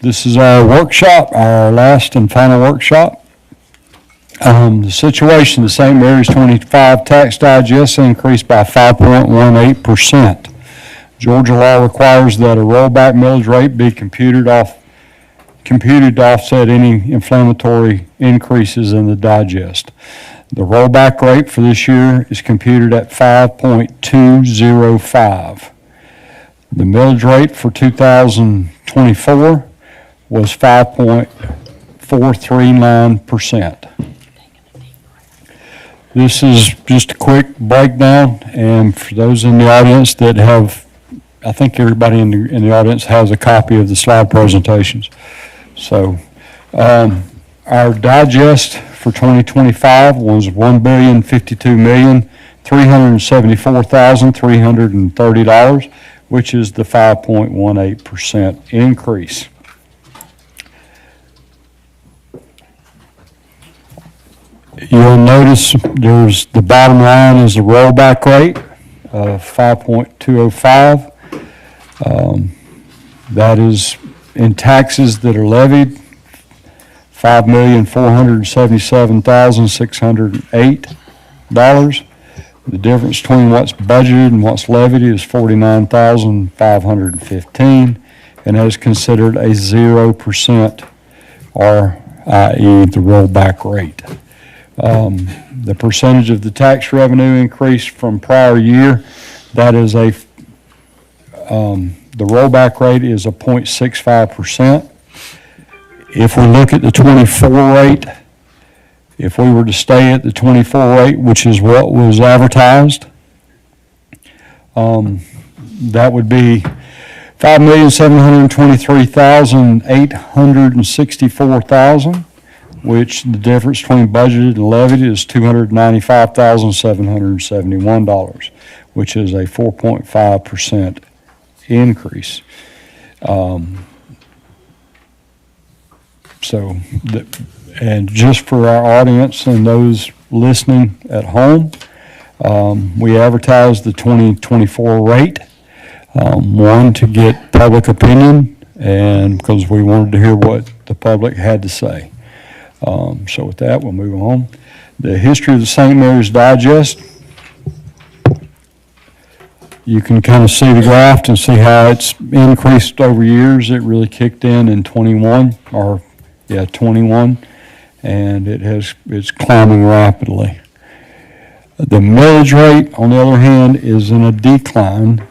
This is our workshop, our last and final workshop. The situation, the St. Mary's 25 tax digest increased by 5.18%. Georgia law requires that a rollback millage rate be computed to offset any inflammatory increases in the digest. The rollback rate for this year is computed at 5.205. The millage rate for 2024 was 5.439%. This is just a quick breakdown, and for those in the audience that have, I think everybody in the audience has a copy of the slide presentations. So our digest for 2025 was $1,052,374,330, which is the 5.18% increase. You'll notice there's the bottom line is the rollback rate of 5.205. That is in taxes that are levied, $5,477,608. The difference between what's budgeted and what's levied is $49,515, and that is considered a 0%, or i.e. the rollback rate. The percentage of the tax revenue increase from prior year, that is the rollback rate is a 0.65%. If we look at the 24 rate, if we were to stay at the 24 rate, which is what was advertised, that would be $5,723,864,000, which the difference between budgeted and levied is $295,771, which is a 4.5% increase. And just for our audience and those listening at home, we advertised the 2024 rate, one, to get public opinion, and because we wanted to hear what the public had to say. So with that, we'll move on. The history of the St. Mary's Digest. You can kind of see the graph and see how it's increased over years. It really kicked in 21, and it's climbing rapidly. The millage rate, on the other hand, is in a decline.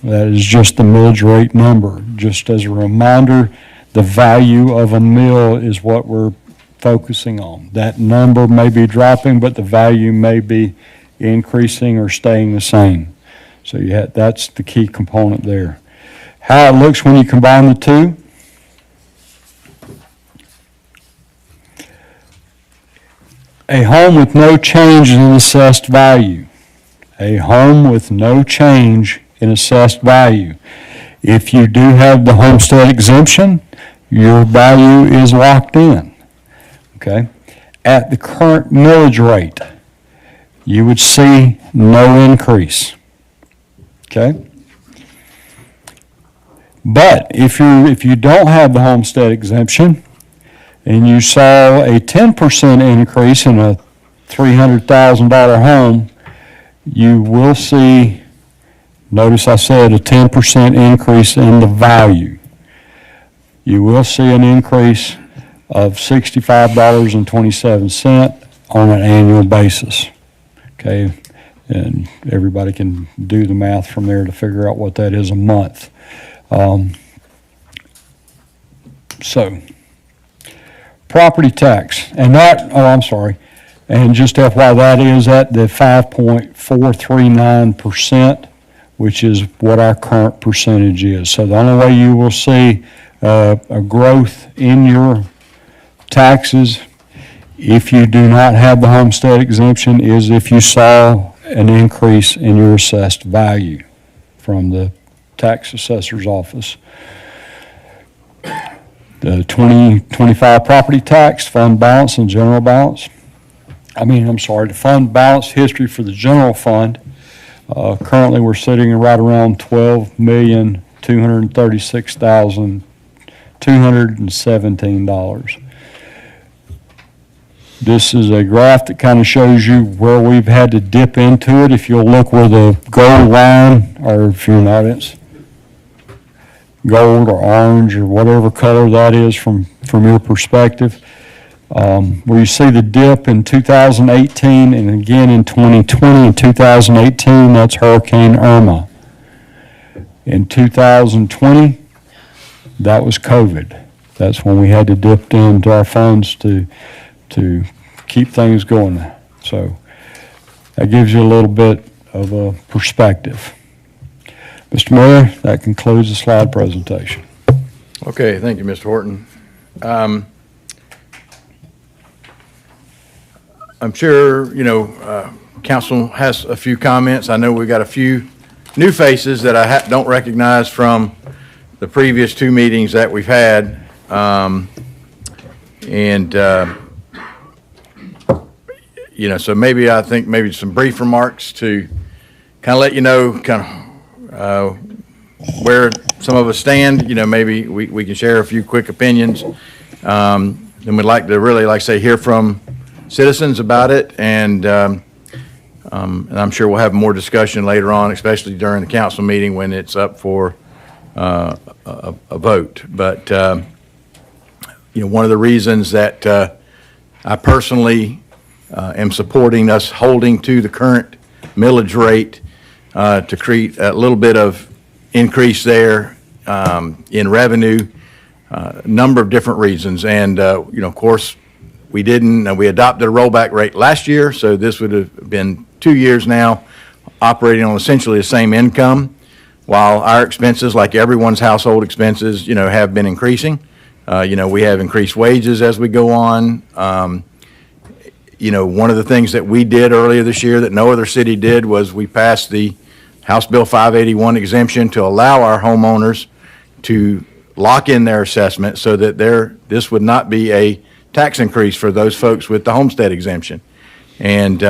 That is just the millage rate number. Just as a reminder, the value of a mill is what we're focusing on. That number may be dropping, but the value may be increasing or staying the same. So that's the key component there. How it looks when you combine the two. A home with no change in assessed value. A home with no change in assessed value. If you do have the homestead exemption, your value is locked in. Okay? At the current millage rate, you would see no increase. Okay? But if you don't have the homestead exemption and you saw a 10% increase in a $300,000 home, you will see, notice I said a 10% increase in the value. You will see an increase of $65.27 on an annual basis. Okay? And everybody can do the math from there to figure out what that is a month. So, property tax, and and just FYI, that is at the 5.439%, which is what our current percentage is. So the only way you will see a growth in your taxes if you do not have the homestead exemption is if you saw an increase in your assessed value from the tax assessor's office. The 2025 property tax, fund balance and general balance. The fund balance history for the general fund. Currently we're sitting right around $12,236,000 $217. This is a graph that kind of shows you where we've had to dip into it. If you'll look where the gold line, or if you're an audience, gold or orange or whatever color that is from your perspective, where you see the dip in 2018 and again in 2020 and 2018, that's Hurricane Irma. In 2020, that was COVID. That's when we had to dip into our funds to keep things going. So that gives you a little bit of a perspective. Mr. Mayor, that concludes the slide presentation. Okay, thank you, Mr. Horton. I'm sure, council has a few comments. I know we've got a few new faces that I don't recognize from the previous two meetings that we've had. So maybe I think maybe some brief remarks to kind of let you know where some of us stand. Maybe we can share a few quick opinions. And we'd like to really, like I say, hear from citizens about it. And I'm sure we'll have more discussion later on, especially during the council meeting when it's up for a vote. But, one of the reasons that I personally am supporting us holding to the current millage rate to create a little bit of increase there in revenue, a number of different reasons. And, of course, we adopted a rollback rate last year, so this would have been 2 years now operating on essentially the same income, while our expenses, like everyone's household expenses, have been increasing. We have increased wages as we go on. One of the things that we did earlier this year that no other city did was we passed the House Bill 581 exemption to allow our homeowners to lock in their assessment so that this would not be a tax increase for those folks with the homestead exemption. And,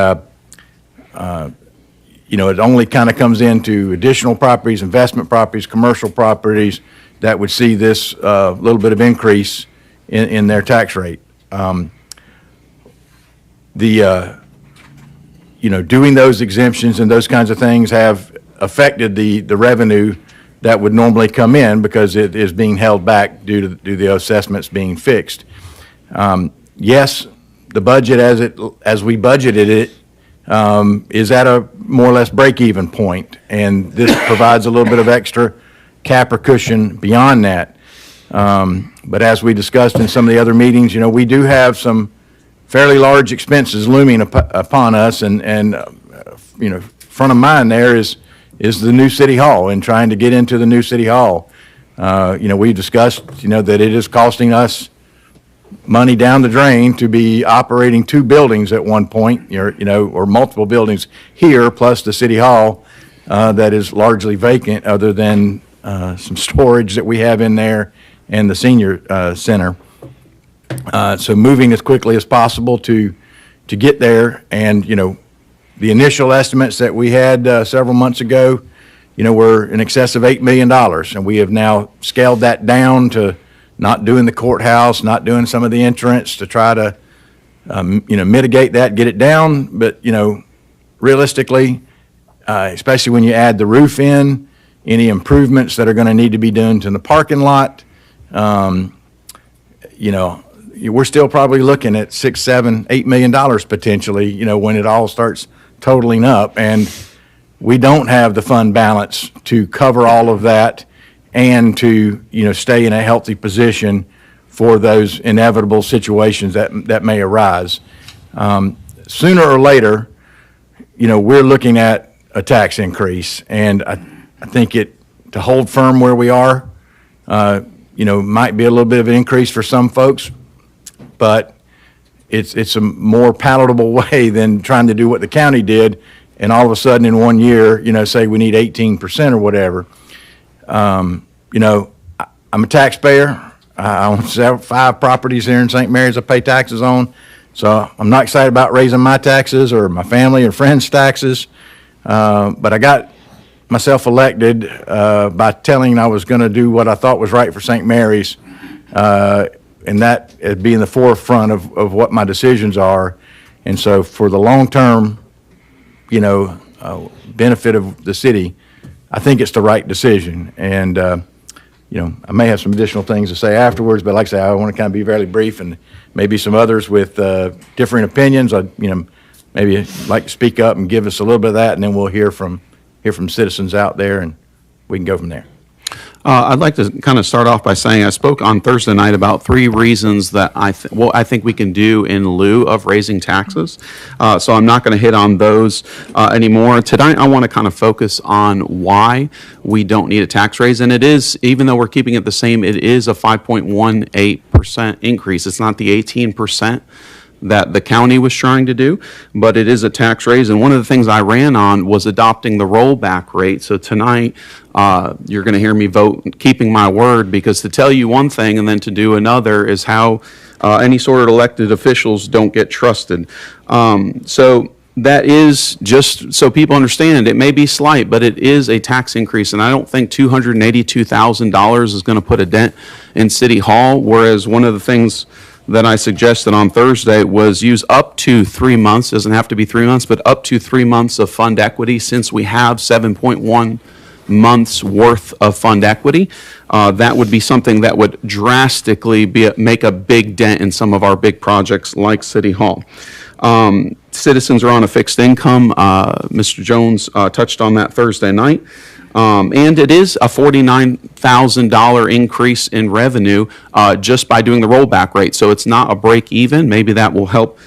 it only kind of comes into additional properties, investment properties, commercial properties that would see this little bit of increase in their tax rate. Doing those exemptions and those kinds of things have affected the revenue that would normally come in because it is being held back due to the assessments being fixed. Yes, the budget as we budgeted it is at a more or less break-even point, and this provides a little bit of extra cap or cushion beyond that. But as we discussed in some of the other meetings, we do have some fairly large expenses looming upon us, and front of mind there is the new city hall and trying to get into the new city hall. We discussed that it is costing us money down the drain to be operating two buildings at one point, or multiple buildings here plus the city hall that is largely vacant, other than some storage that we have in there and the senior center. So moving as quickly as possible to get there. And, the initial estimates that we had several months ago, were in excess of $8 million. And we have now scaled that down to not doing the courthouse, not doing some of the entrance to try to, mitigate that, get it down. But, realistically, especially when you add the roof in, any improvements that are going to need to be done to the parking lot, we're still probably looking at $6, $7, $8 million potentially, when it all starts totaling up. And we don't have the fund balance to cover all of that and to, stay in a healthy position for those inevitable situations that may arise. Sooner or later, we're looking at a tax increase. And I think to hold firm where we are, might be a little bit of an increase for some folks, but it's a more palatable way than trying to do what the county did and all of a sudden in 1 year, say we need 18% or whatever. I'm a taxpayer. I own 5 properties here in St. Mary's I pay taxes on, so I'm not excited about raising my taxes or my family or friends' taxes, but I got myself elected by telling I was going to do what I thought was right for St. Mary's and that be in the forefront of what my decisions are. And so for the long-term, benefit of the city, I think it's the right decision. And, I may have some additional things to say afterwards, but like I say, I want to kind of be fairly brief, and maybe some others with differing opinions, maybe like to speak up and give us a little bit of that, and then we'll hear from citizens out there, and we can go from there. I'd like to kind of start off by saying I spoke on Thursday night about 3 reasons that I think we can do in lieu of raising taxes. So I'm not going to hit on those anymore. Tonight I want to kind of focus on why we don't need a tax raise. And it is, even though we're keeping it the same, it is a 5.18% increase. It's not the 18% that the county was trying to do, but it is a tax raise. And one of the things I ran on was adopting the rollback rate. So tonight, you're going to hear me vote keeping my word, because to tell you one thing and then to do another is how any sort of elected officials don't get trusted. So that is, just so people understand, it may be slight, but it is a tax increase. And I don't think $282,000 is going to put a dent in City Hall, whereas one of the things that I suggested on Thursday was use up to 3 months, doesn't have to be 3 months, but up to 3 months of fund equity, since we have 7.1 months worth of fund equity. That would be something that would drastically make a big dent in some of our big projects like City Hall. Citizens are on a fixed income. Mr. Jones touched on that Thursday night. And it is a $49,000 increase in revenue just by doing the rollback rate. So it's not a break even. Maybe that will help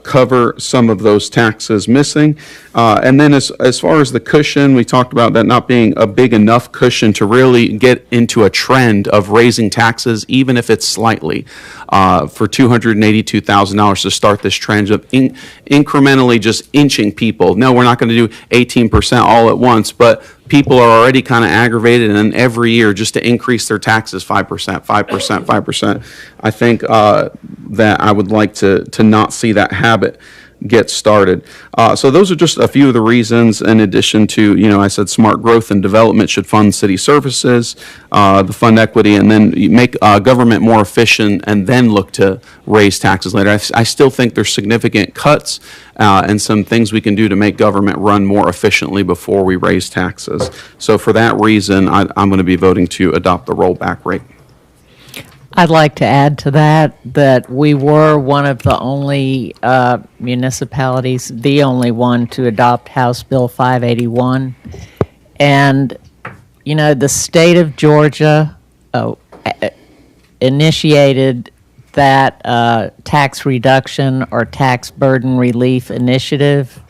cover some of those taxes missing. And then as far as the cushion, we talked about that not being a big enough cushion to really get into a trend of raising taxes, even if it's slightly, for $282,000 to start this trend of incrementally just inching people. No, we're not going to do 18% all at once, but people are already kind of aggravated, and then every year just to increase their taxes 5%, 5%, 5%. I think that I would like to not see that habit get started. So those are just a few of the reasons, in addition to, I said smart growth and development should fund city services, the fund equity, and then make government more efficient, and then look to raise taxes later. I still think there's significant cuts and some things we can do to make government run more efficiently before we raise taxes. So for that reason, I'm going to be voting to adopt the rollback rate. I'd like to add to that we were one of the only municipalities, the only one to adopt House Bill 581. And, the state of Georgia initiated that tax reduction or tax burden relief initiative,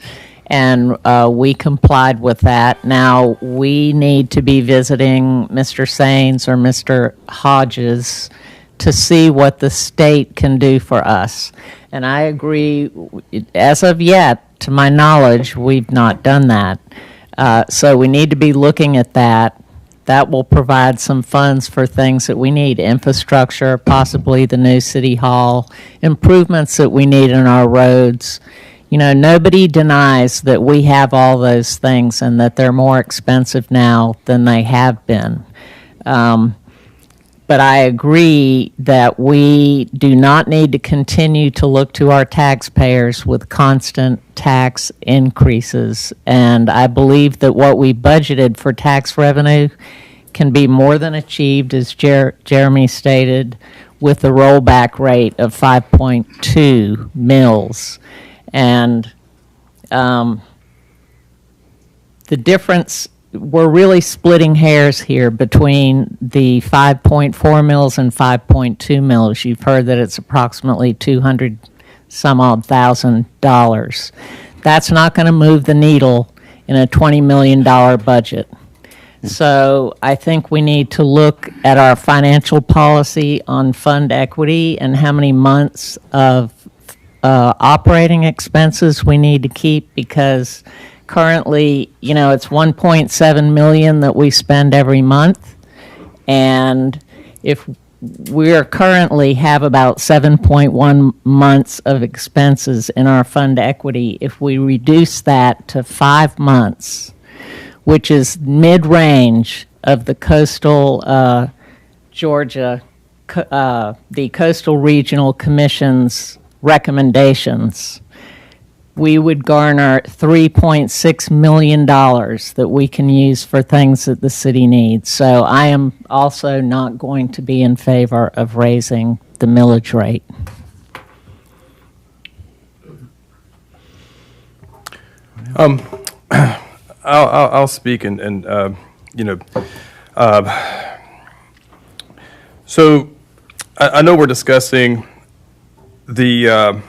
and we complied with that. Now, we need to be visiting Mr. Sains or Mr. Hodges to see what the state can do for us. And I agree, as of yet, to my knowledge, we've not done that. So we need to be looking at that. That will provide some funds for things that we need, infrastructure, possibly the new city hall, improvements that we need in our roads. Nobody denies that we have all those things and that they're more expensive now than they have been. But I agree that we do not need to continue to look to our taxpayers with constant tax increases. And I believe that what we budgeted for tax revenue can be more than achieved, as Jeremy stated, with the rollback rate of 5.2 mils. And the difference, we're really splitting hairs here between the 5.4 mils and 5.2 mils. You've heard that it's approximately $200 some odd thousand. That's not going to move the needle in a $20 million budget. So I think we need to look at our financial policy on fund equity and how many months of operating expenses we need to keep, because currently, it's 1.7 million that we spend every month, and if we currently have about 7.1 months of expenses in our fund equity, if we reduce that to 5 months, which is mid-range of the coastal Georgia the Coastal Regional Commission's recommendations, we would garner $3.6 million that we can use for things that the city needs. So I am also not going to be in favor of raising the millage rate. I'll speak and so I know we're discussing the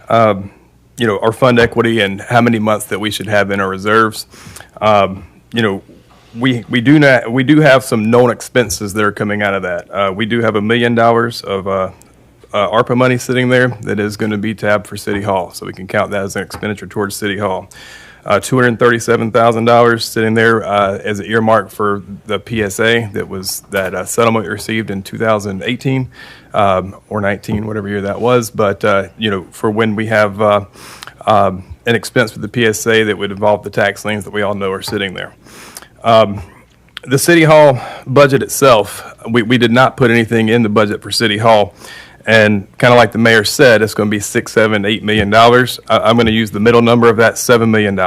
our fund equity and how many months that we should have in our reserves. We do have some known expenses that are coming out of that. We do have $1 million of ARPA money sitting there that is going to be tabbed for City Hall, so we can count that as an expenditure towards City Hall. $237,000 sitting there as an earmark for the PSA that settlement we received in 2018 or 19, whatever year that was. But for when we have an expense with the PSA that would involve the tax liens that we all know are sitting there. The City Hall budget itself, we did not put anything in the budget for City Hall. And kind of like the mayor said, it's going to be $6, $7, $8 million. I'm going to use the middle number of that, $7 million.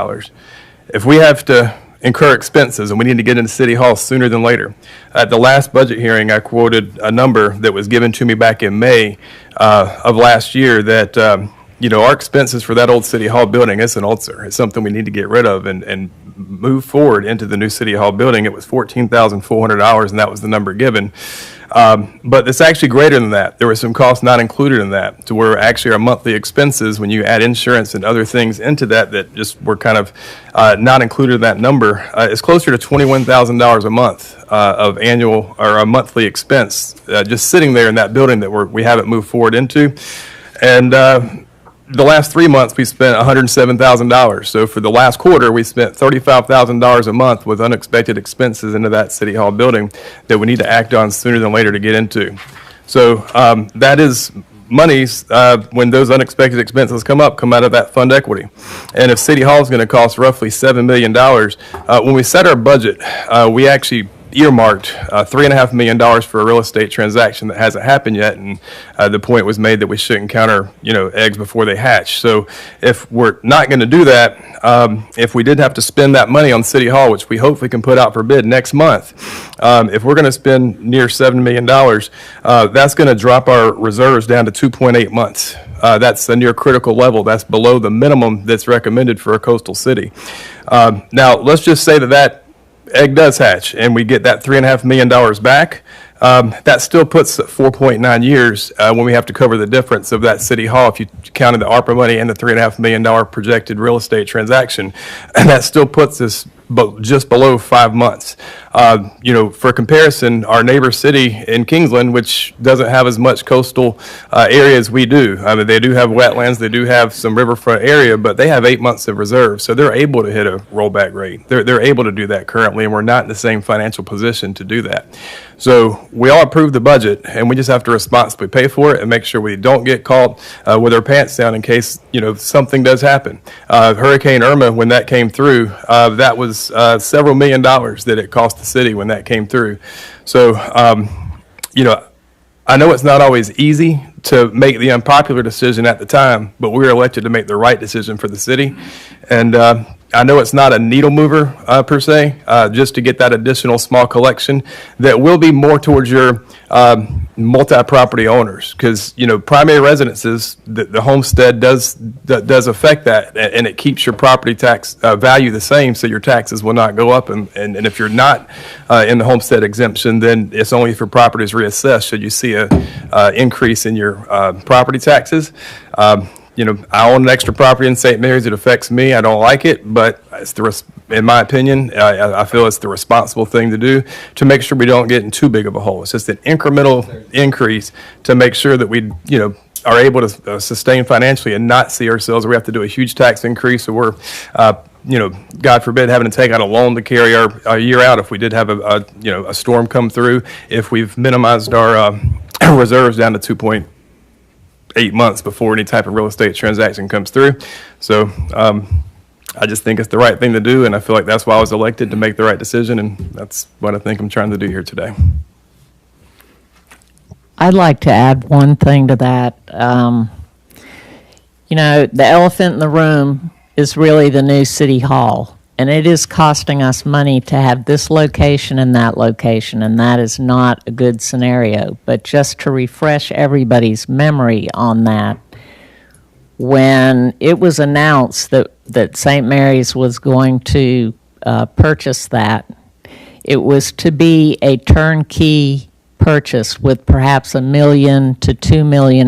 If we have to incur expenses and we need to get into City Hall sooner than later, at the last budget hearing, I quoted a number that was given to me back in May of last year that our expenses for that old City Hall building is an ulcer. It's something we need to get rid of and move forward into the new City Hall building. It was $14,400, and that was the number given. But it's actually greater than that. There were some costs not included in that, to where actually our monthly expenses, when you add insurance and other things into that just were kind of not included in that number, is closer to $21,000 a month of annual or a monthly expense just sitting there in that building that we haven't moved forward into. And the last 3 months, we spent $107,000. So for the last quarter, we spent $35,000 a month with unexpected expenses into that City Hall building that we need to act on sooner than later to get into. So that is monies, when those unexpected expenses come out of that fund equity. And if City Hall is going to cost roughly $7 million, when we set our budget, we actually earmarked $3.5 million for a real estate transaction that hasn't happened yet, and the point was made that we shouldn't count our eggs before they hatch. So if we're not going to do that, if we did have to spend that money on City Hall, which we hopefully can put out for bid next month, if we're going to spend near $7 million, that's going to drop our reserves down to 2.8 months. That's a near critical level. That's below the minimum that's recommended for a coastal city. Now, let's just say that egg does hatch and we get that $3.5 million back. That still puts 4.9 years when we have to cover the difference of that City Hall, if you counted the ARPA money and the $3.5 million projected real estate transaction. And that still puts us just below 5 months. For comparison, our neighbor city in Kingsland, which doesn't have as much coastal area as we do. I mean, they do have wetlands, they do have some riverfront area, but they have 8 months of reserve, so they're able to hit a rollback rate. They're able to do that currently, and we're not in the same financial position to do that. So we all approve the budget, and we just have to responsibly pay for it and make sure we don't get caught with our pants down in case something does happen. Hurricane Irma, when that came through, that was several $1 million that it cost the city when that came through. So I know it's not always easy to make the unpopular decision at the time, but we were elected to make the right decision for the city. And I know it's not a needle mover per se, just to get that additional small collection that will be more towards your multi-property owners, because primary residences, the homestead does affect that, and it keeps your property tax value the same, so your taxes will not go up. And if you're not in the homestead exemption, then it's only if your property is reassessed should you see a increase in your property taxes. I own an extra property in St. Mary's. It affects me. I don't like it, but in my opinion, I feel it's the responsible thing to do to make sure we don't get in too big of a hole. It's just an incremental increase to make sure that we, are able to sustain financially and not see ourselves where we have to do a huge tax increase, or we're, God forbid, having to take out a loan to carry our year out if we did have a storm come through, if we've minimized our reserves down to 2.8 months before any type of real estate transaction comes through. So I just think it's the right thing to do, and I feel like that's why I was elected, to make the right decision, and that's what I think I'm trying to do here today. I'd like to add one thing to that. You know, the elephant in the room is really the new city hall, and it is costing us money to have this location and that is not a good scenario. But just to refresh everybody's memory on that, when it was announced that St. Mary's was going to purchase that, it was to be a turnkey purchase with perhaps $1 million to $2 million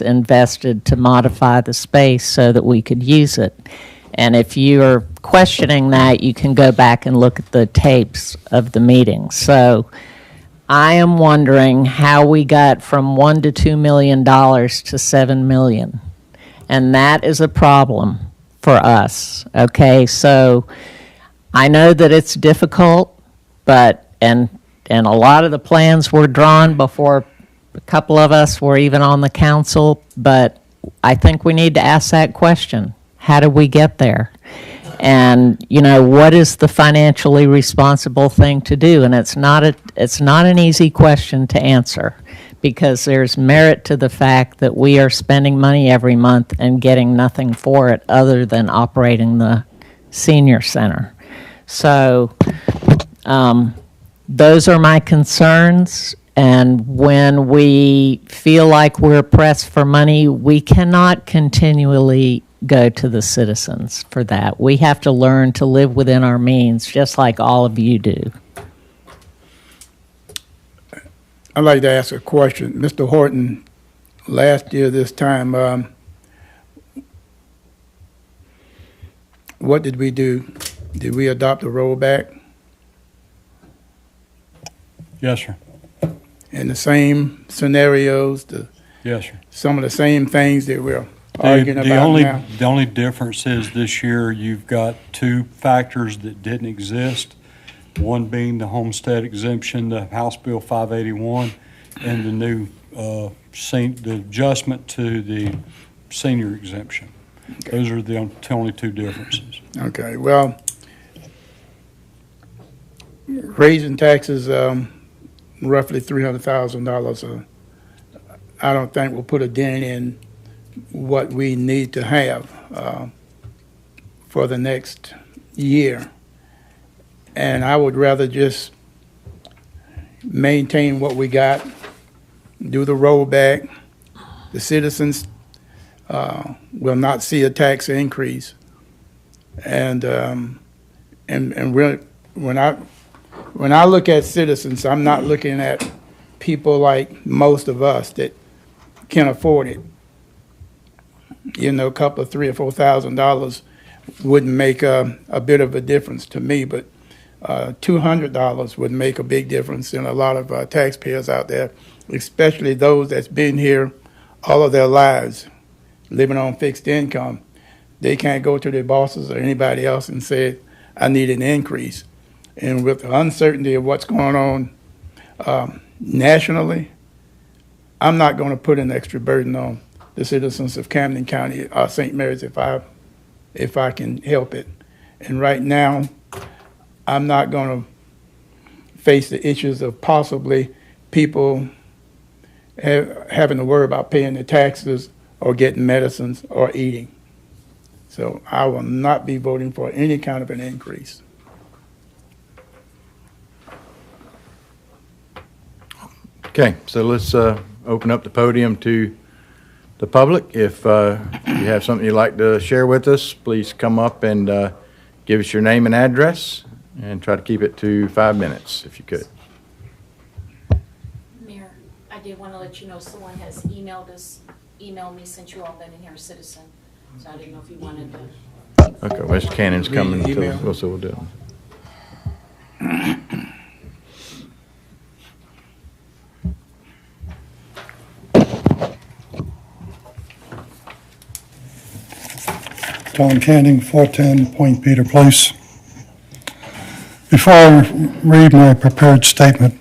invested to modify the space so that we could use it. And if you're questioning that, you can go back and look at the tapes of the meeting. So I am wondering how we got from $1 to $2 million to $7 million. And that is a problem for us, okay? So I know that it's difficult, but, and a lot of the plans were drawn before a couple of us were even on the council, but I think we need to ask that question. How did we get there? And, you know, what is the financially responsible thing to do? And it's not an easy question to answer, because there's merit to the fact that we are spending money every month and getting nothing for it other than operating the senior center. So those are my concerns, and when we feel like we're pressed for money, we cannot continually go to the citizens for that. We have to learn to live within our means, just like all of you do. I'd like to ask a question. Mr. Horton, last year this time, what did we do? Did we adopt a rollback? Yes, sir. In the same scenarios, Yes, sir. some of the same things that we're arguing about now? The only difference is this year you've got two factors that didn't exist. One being the homestead exemption, the House Bill 581, and the new the adjustment to the senior exemption. Okay. Those are the only two differences. Okay, well, raising taxes roughly $300,000, I don't think will put a dent in what we need to have for the next year. And I would rather just maintain what we got, do the rollback. The citizens will not see a tax increase. And really, when I look at citizens, I'm not looking at people like most of us that can afford it. You know, a couple of $3,000 or $4,000 wouldn't make a bit of a difference to me, but $200 would make a big difference in a lot of taxpayers out there, especially those that's been here all of their lives, living on fixed income. They can't go to their bosses or anybody else and say, I need an increase. And with the uncertainty of what's going on nationally, I'm not going to put an extra burden on the citizens of Camden County or St. Mary's if I can help it. And right now, I'm not going to face the issues of possibly people having to worry about paying their taxes or getting medicines or eating. So I will not be voting for any kind of an increase. Okay, so let's open up the podium to the public. If you have something you'd like to share with us, please come up and give us your name and address, and try to keep it to 5 minutes if you could. Mayor, I did want to let you know someone has emailed me since you all been in here, a citizen. So I didn't know if you wanted to. Okay, Mr. Cannon's coming, Email. so we'll do it. Tom Canning, 410 Point Peter Place. Before I read my prepared statement,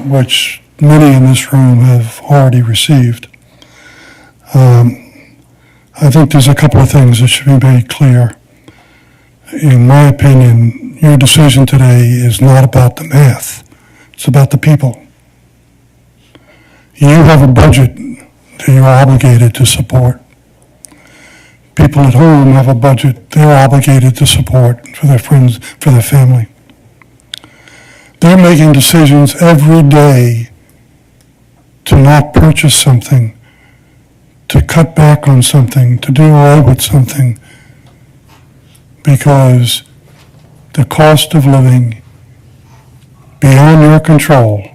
which many in this room have already received, I think there's a couple of things that should be made clear. In my opinion, your decision today is not about the math. It's about the people. You have a budget that you're obligated to support. People at home have a budget they're obligated to support for their friends, for their family. They're making decisions every day to not purchase something, to cut back on something, to do away with something, because the cost of living beyond your control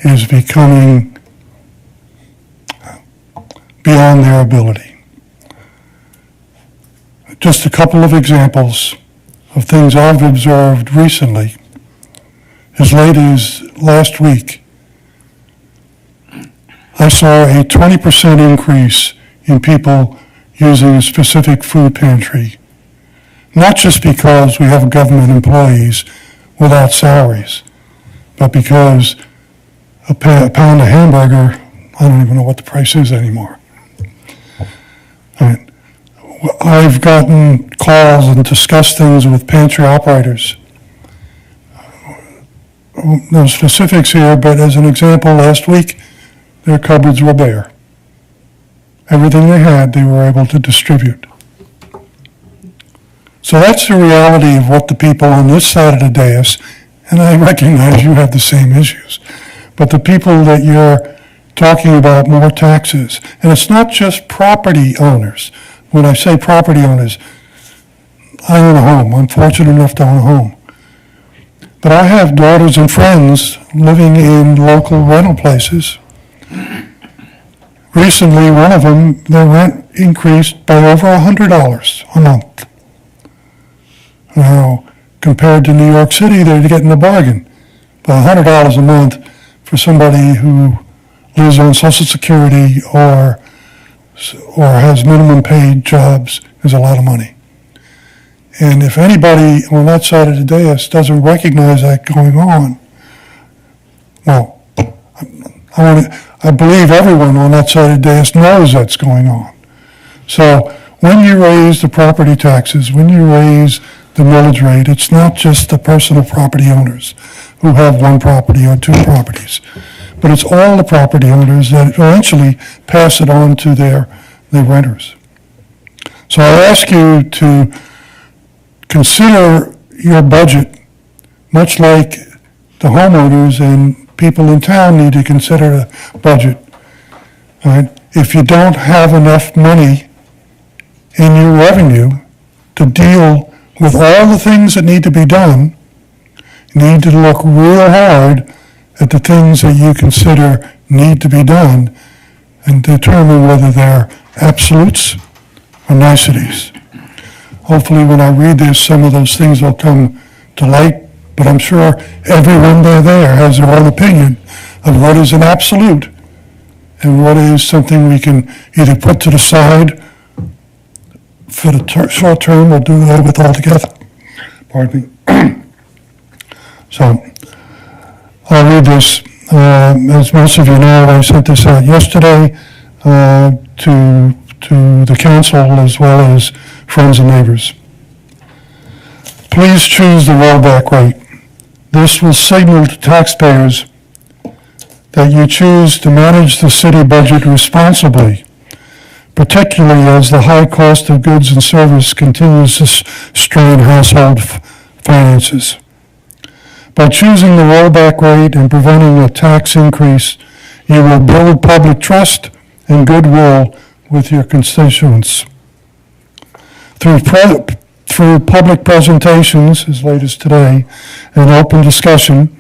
is becoming beyond their ability. Just a couple of examples of things I've observed recently. As late as last week, I saw a 20% increase in people using a specific food pantry, not just because we have government employees without salaries, but because a pound of hamburger, I don't even know what the price is anymore. I've gotten calls and discussed things with pantry operators. No specifics here, but as an example, last week, their cupboards were bare. Everything they had, they were able to distribute. So that's the reality of what the people on this side of the dais, and I recognize you have the same issues, but the people that you're talking about more taxes, and it's not just property owners. When I say property owners, I own a home. I'm fortunate enough to own a home. But I have daughters and friends living in local rental places. Recently, one of them, their rent increased by over $100 a month. Now, compared to New York City, they're getting a bargain. But $100 a month for somebody who lives on Social Security or has minimum paid jobs is a lot of money. And if anybody on that side of the dais doesn't recognize that going on, well, I believe everyone on that side of the dais knows that's going on. So when you raise the property taxes, when you raise the millage rate, it's not just the personal property owners who have one property or two properties, but it's all the property owners that eventually pass it on to their renters. So I ask you to consider your budget, much like the homeowners and people in town need to consider a budget. All right? If you don't have enough money in your revenue to deal with all the things that need to be done, you need to look real hard at the things that you consider need to be done and determine whether they're absolutes or niceties. Hopefully when I read this, some of those things will come to light, but I'm sure everyone there has their own opinion of what is an absolute and what is something we can either put to the side for the short term or do that with altogether. Pardon me. So I'll read this. As most of you know, I sent this out yesterday to the council as well as friends and neighbors. Please choose the rollback rate. This will signal to taxpayers that you choose to manage the city budget responsibly, particularly as the high cost of goods and service continues to strain household finances. By choosing the rollback rate and preventing a tax increase, you will build public trust and goodwill with your constituents. Through public presentations, as late as today, and open discussion,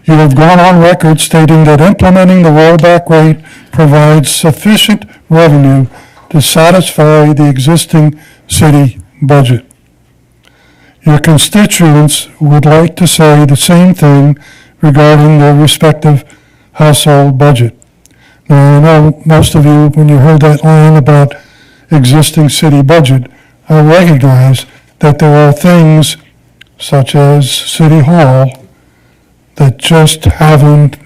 you have gone on record stating that implementing the rollback rate provides sufficient revenue to satisfy the existing city budget. Your constituents would like to say the same thing regarding their respective household budget. Now, I know most of you, when you heard that line about existing city budget, I recognize that there are things such as City Hall that just haven't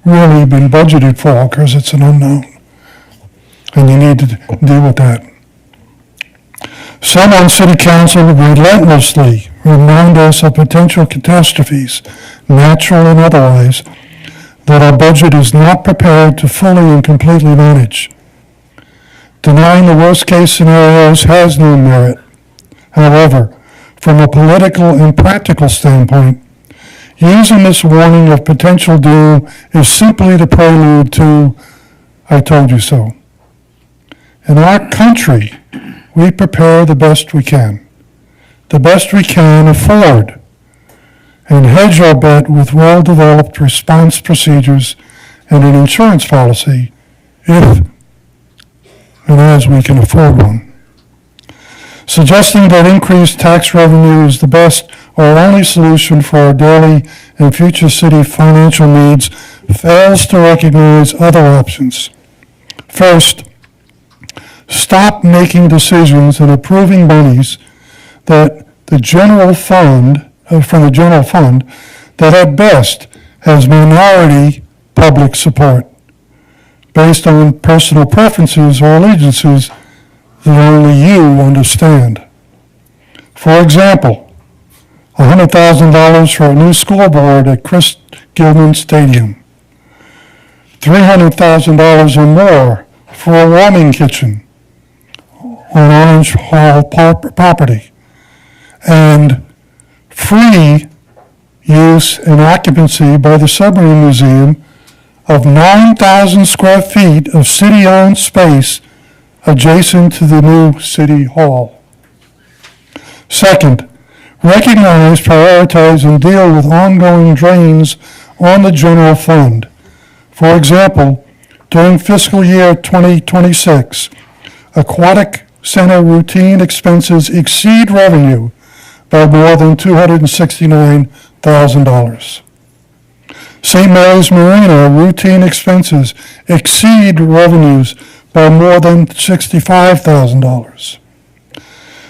really been budgeted for because it's an unknown. And you need to deal with that. Some on City Council relentlessly remind us of potential catastrophes, natural and otherwise, that our budget is not prepared to fully and completely manage. Denying the worst-case scenarios has no merit. However, from a political and practical standpoint, using this warning of potential doom is simply the prelude to, "I told you so." In our country, we prepare the best we can, the best we can afford, and hedge our bet with well-developed response procedures and an insurance policy if and as we can afford one. Suggesting that increased tax revenue is the best or only solution for our daily and future city financial needs fails to recognize other options. First, stop making decisions and approving monies that the general fund, from the general fund, that at best has minority public support, based on personal preferences or allegiances that only you understand. For example, $100,000 for a new scoreboard at Chris Gilman Stadium, $300,000 or more for a warming kitchen on Orange Hall property, and free use and occupancy by the Submarine Museum of 9,000 square feet of city-owned space adjacent to the new City Hall. Second, recognize, prioritize, and deal with ongoing drains on the general fund. For example, during fiscal year 2026, aquatic center routine expenses exceed revenue by more than $269,000. St. Mary's Marina routine expenses exceed revenues by more than $65,000.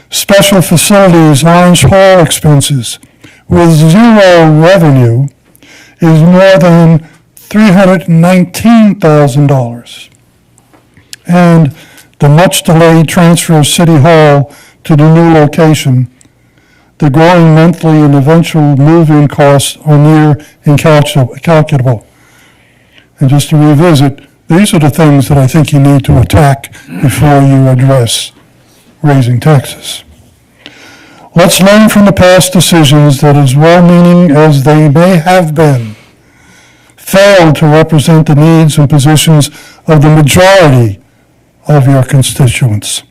Special facilities Orange Hall expenses with zero revenue is more than $319,000. And the much-delayed transfer of City Hall to the new location, the growing monthly and eventual move-in costs are near incalculable. And just to revisit, these are the things that I think you need to attack before you address raising taxes. Let's learn from the past decisions that, as well-meaning as they may have been, failed to represent the needs and positions of the majority of your constituents.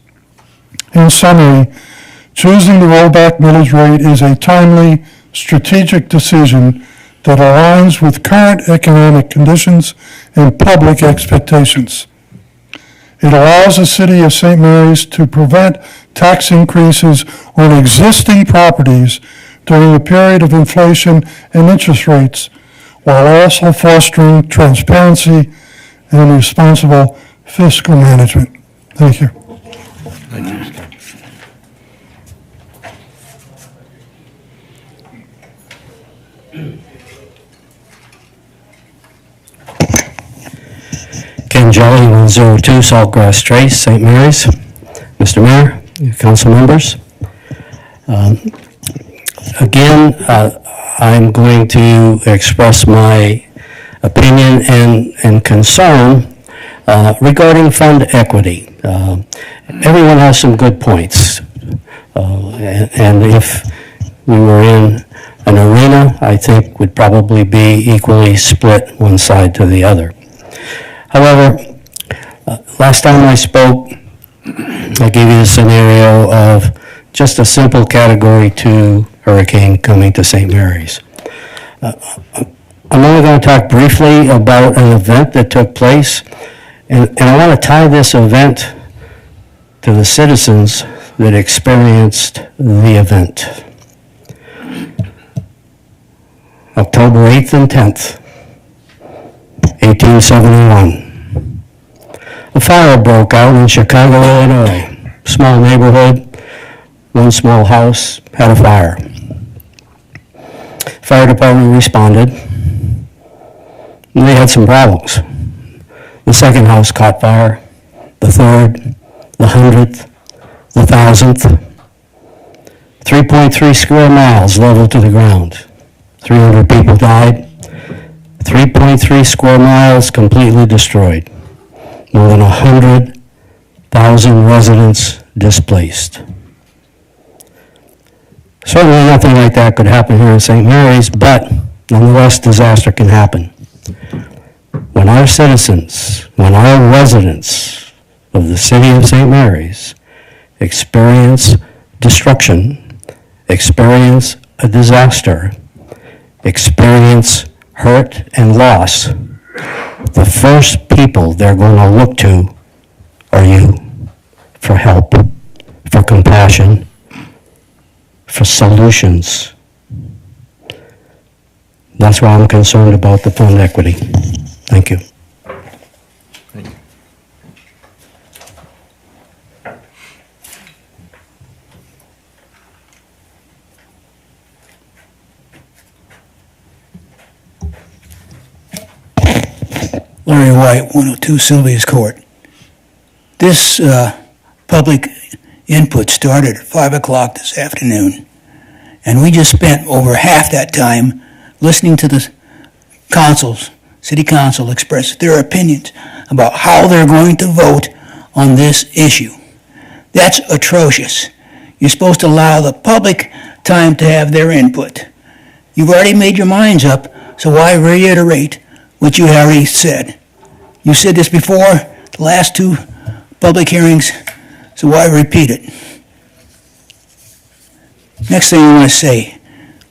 In summary, choosing the rollback millage rate is a timely, strategic decision that aligns with current economic conditions and public expectations. It allows the city of St. Mary's to prevent tax increases on existing properties during a period of inflation and interest rates, while also fostering transparency and responsible fiscal management. Thank you. Ken Jelly, 102 Saltgrass Trace, St. Mary's. Mr. Mayor, council members. Again, I'm going to express my opinion and concern regarding fund equity. Everyone has some good points. And if we were in an arena, I think would probably be equally split one side to the other. However, last time I spoke, I gave you the scenario of just a simple Category 2 hurricane coming to St. Mary's. I'm only going to talk briefly about an event that took place, and I want to tie this event to the citizens that experienced the event. October 8th and 10th, 1871. A fire broke out in Chicago, Illinois. Small neighborhood, one small house had a fire. Fire department responded, and they had some problems. The second house caught fire, the third, the 100th, the 1,000th. 3.3 square miles leveled to the ground. 300 people died. 3.3 square miles completely destroyed. More than 100,000 residents displaced. Certainly nothing like that could happen here in St. Mary's, but nonetheless, disaster can happen. When our citizens, when our residents of the city of St. Mary's experience destruction, experience a disaster, experience hurt and loss, the first people they're going to look to are you for help, for compassion, for solutions. That's why I'm concerned about the fund equity. Thank you. Larry White, 102 Sylvia's Court. This public input started at 5 o'clock this afternoon, and we just spent over half that time listening to the city council express their opinions about how they're going to vote on this issue. That's atrocious. You're supposed to allow the public time to have their input. You've already made your minds up, so why reiterate what you already said? You said this before, the last two public hearings, so why repeat it? Next thing I want to say,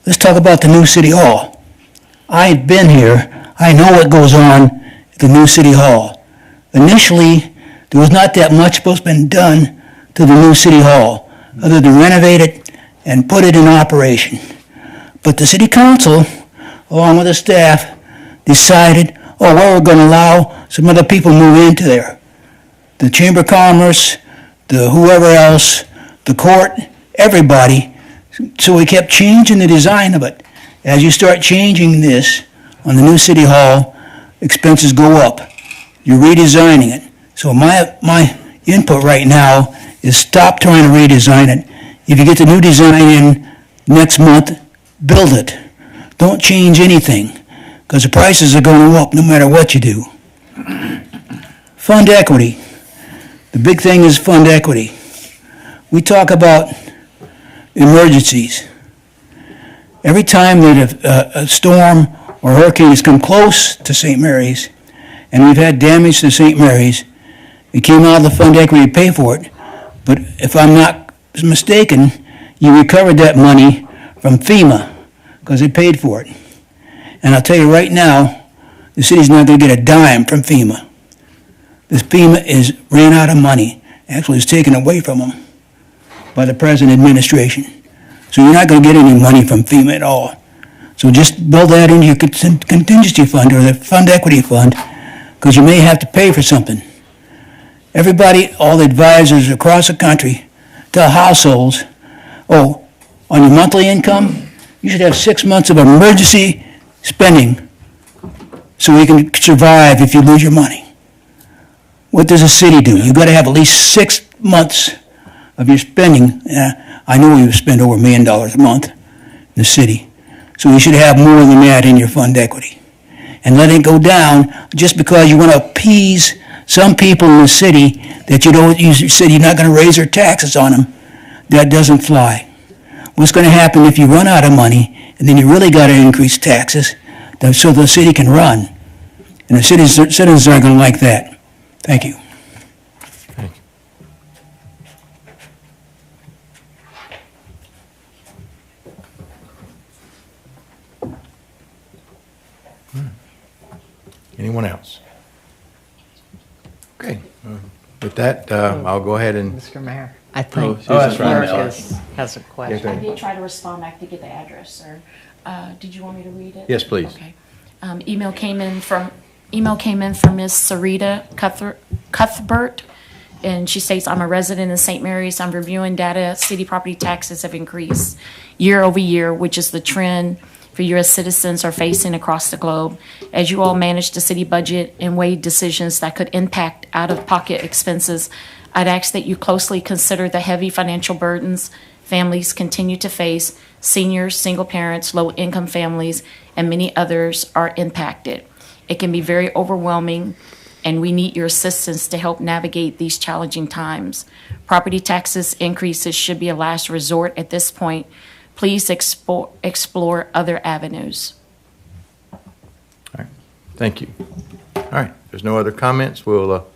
let's talk about the new city hall. I've been here. I know what goes on at the new city hall. Initially, there was not that much supposed to have been done to the new city hall, other than renovate it and put it in operation. But the city council, along with the staff, decided, well, we're going to allow some other people move into there. The Chamber of Commerce, the whoever else, the court, everybody. So we kept changing the design of it. As you start changing this on the new city hall, expenses go up. You're redesigning it. So my input right now is stop trying to redesign it. If you get the new design in next month, build it. Don't change anything, because the prices are going to go up no matter what you do. Fund equity. The big thing is fund equity. We talk about emergencies. Every time that a storm or hurricane has come close to St. Mary's, and we've had damage to St. Mary's, it came out of the fund equity to pay for it. But if I'm not mistaken, you recovered that money from FEMA, because they paid for it. And I'll tell you right now, the city's not going to get a dime from FEMA. This FEMA ran out of money. Actually, it's taken away from them by the present administration. So you're not going to get any money from FEMA at all. So just build that into your contingency fund or the fund equity fund, because you may have to pay for something. Everybody, all the advisors across the country, tell households, oh, on your monthly income, you should have 6 months of emergency spending so you can survive if you lose your money. What does a city do? You've got to have at least 6 months of your spending. I know we spend over $1 million a month in the city. So you should have more than that in your fund equity. And let it go down just because you want to appease some people in the city that you said you're not going to raise their taxes on them. That doesn't fly. What's going to happen if you run out of money and then you really got to increase taxes so the city can run? And the citizens aren't going to like that. Thank you. Anyone else? Okay. With that, I'll go ahead and, Mr. Mayor, I think that's right. Mark has a question. I did try to respond back to get the address, sir. Did you want me to read it? yes, please. Okay. Email came in from Ms. Sarita Cuthbert, and she states, I'm a resident in St. Mary's. I'm reviewing data. City property taxes have increased year over year, which is the trend for U.S. citizens are facing across the globe. As you all manage the city budget and weigh decisions that could impact out-of-pocket expenses, I'd ask that you closely consider the heavy financial burdens families continue to face Seniors, single parents, low-income families, and many others are impacted. It can be very overwhelming, and we need your assistance to help navigate these challenging times. Property taxes increases should be a last resort at this point. Please explore other avenues. All right, thank you. All right, if there's no other comments, we'll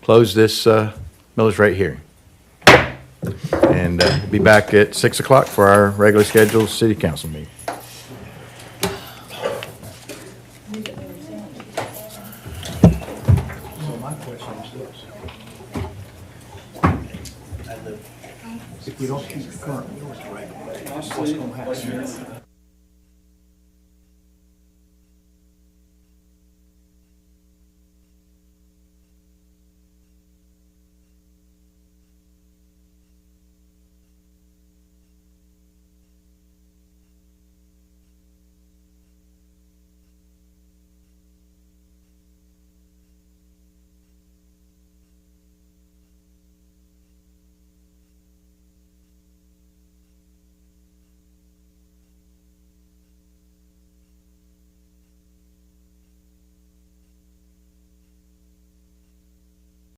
close this millage rate hearing. And we'll be back at 6 o'clock for our regularly scheduled city council meeting. If we don't keep the current millage rate, what's going to happen?